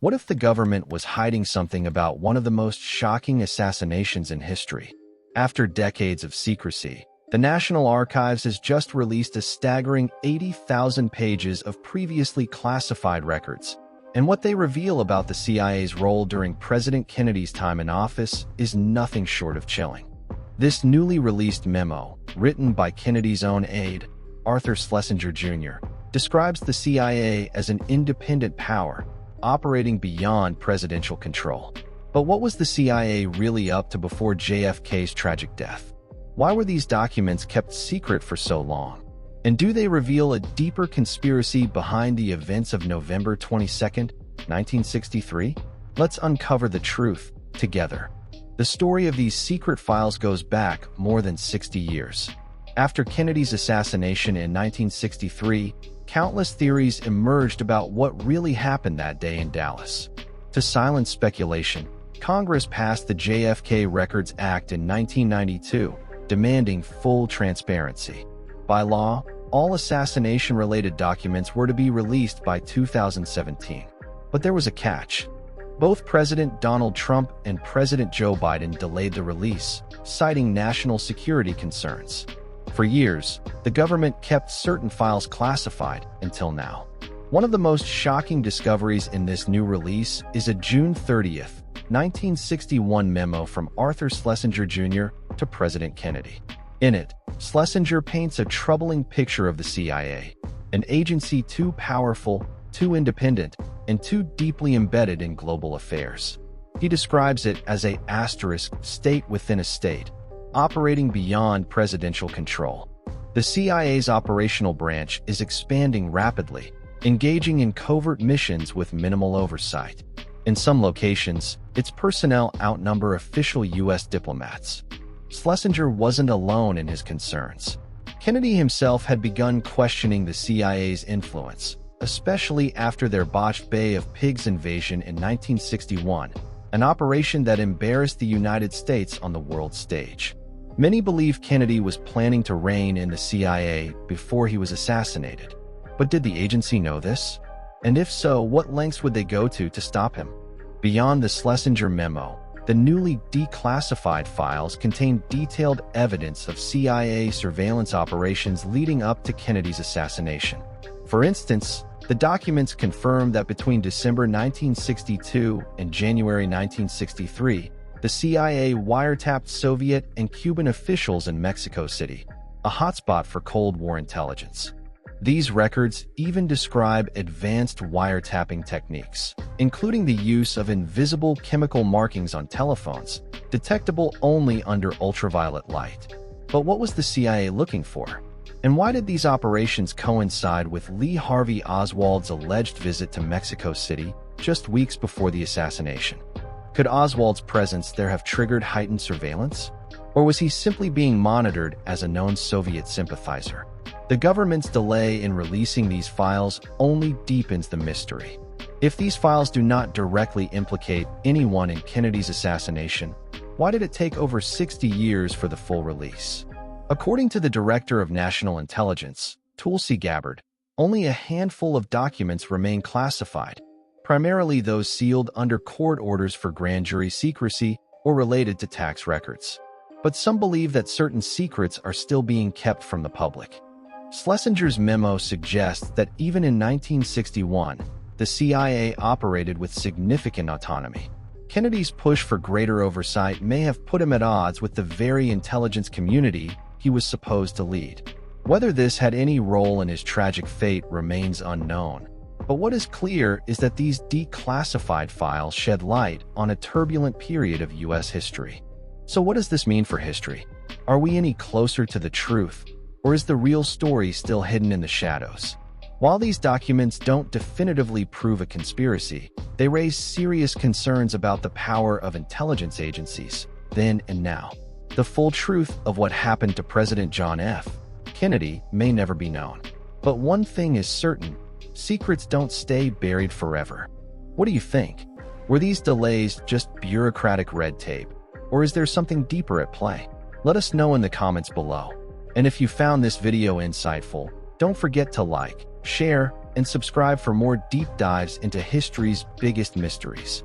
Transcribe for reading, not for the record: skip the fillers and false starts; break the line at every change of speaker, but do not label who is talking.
What if the government was hiding something about one of the most shocking assassinations in history? After decades of secrecy, the National Archives has just released a staggering 80,000 pages of previously classified records. And what they reveal about the CIA's role during President Kennedy's time in office is nothing short of chilling. This newly released memo, written by Kennedy's own aide, Arthur Schlesinger Jr., describes the CIA as an independent power, operating beyond presidential control. But what was the CIA really up to before JFK's tragic death? Why were these documents kept secret for so long? And do they reveal a deeper conspiracy behind the events of November 22, 1963? Let's uncover the truth together. The story of these secret files goes back more than 60 years. After Kennedy's assassination in 1963, countless theories emerged about what really happened that day in Dallas. To silence speculation, Congress passed the JFK Records Act in 1992, demanding full transparency. By law, all assassination-related documents were to be released by 2017. But there was a catch. Both President Donald Trump and President Joe Biden delayed the release, citing national security concerns. For years, the government kept certain files classified until now. One of the most shocking discoveries in this new release is a June 30, 1961 memo from Arthur Schlesinger Jr. to President Kennedy. In it, Schlesinger paints a troubling picture of the CIA, an agency too powerful, too independent, and too deeply embedded in global affairs. He describes it as a asterisk state within a state, operating beyond presidential control. The CIA's operational branch is expanding rapidly, engaging in covert missions with minimal oversight. In some locations, its personnel outnumber official U.S. diplomats. Schlesinger wasn't alone in his concerns. Kennedy himself had begun questioning the CIA's influence, especially after their botched Bay of Pigs invasion in 1961, an operation that embarrassed the United States on the world stage. Many believe Kennedy was planning to reign in the CIA before he was assassinated. But did the agency know this? And if so, what lengths would they go to stop him? Beyond the Schlesinger memo, the newly declassified files contain detailed evidence of CIA surveillance operations leading up to Kennedy's assassination. For instance, the documents confirm that between December 1962 and January 1963, the CIA wiretapped Soviet and Cuban officials in Mexico City, a hotspot for Cold War intelligence. These records even describe advanced wiretapping techniques, including the use of invisible chemical markings on telephones, detectable only under ultraviolet light. But what was the CIA looking for? And why did these operations coincide with Lee Harvey Oswald's alleged visit to Mexico City just weeks before the assassination? Could Oswald's presence there have triggered heightened surveillance? Or was he simply being monitored as a known Soviet sympathizer? The government's delay in releasing these files only deepens the mystery. If these files do not directly implicate anyone in Kennedy's assassination, why did it take over 60 years for the full release? According to the Director of National Intelligence, Tulsi Gabbard, only a handful of documents remain classified, primarily those sealed under court orders for grand jury secrecy or related to tax records. But some believe that certain secrets are still being kept from the public. Schlesinger's memo suggests that even in 1961, the CIA operated with significant autonomy. Kennedy's push for greater oversight may have put him at odds with the very intelligence community he was supposed to lead. Whether this had any role in his tragic fate remains unknown. But what is clear is that these declassified files shed light on a turbulent period of U.S. history. So what does this mean for history? Are we any closer to the truth? Or is the real story still hidden in the shadows? While these documents don't definitively prove a conspiracy, they raise serious concerns about the power of intelligence agencies, then and now. The full truth of what happened to President John F. Kennedy may never be known. But one thing is certain, secrets don't stay buried forever. What do you think? Were these delays just bureaucratic red tape? Or is there something deeper at play? Let us know in the comments below. And if you found this video insightful, don't forget to like, share, and subscribe for more deep dives into history's biggest mysteries.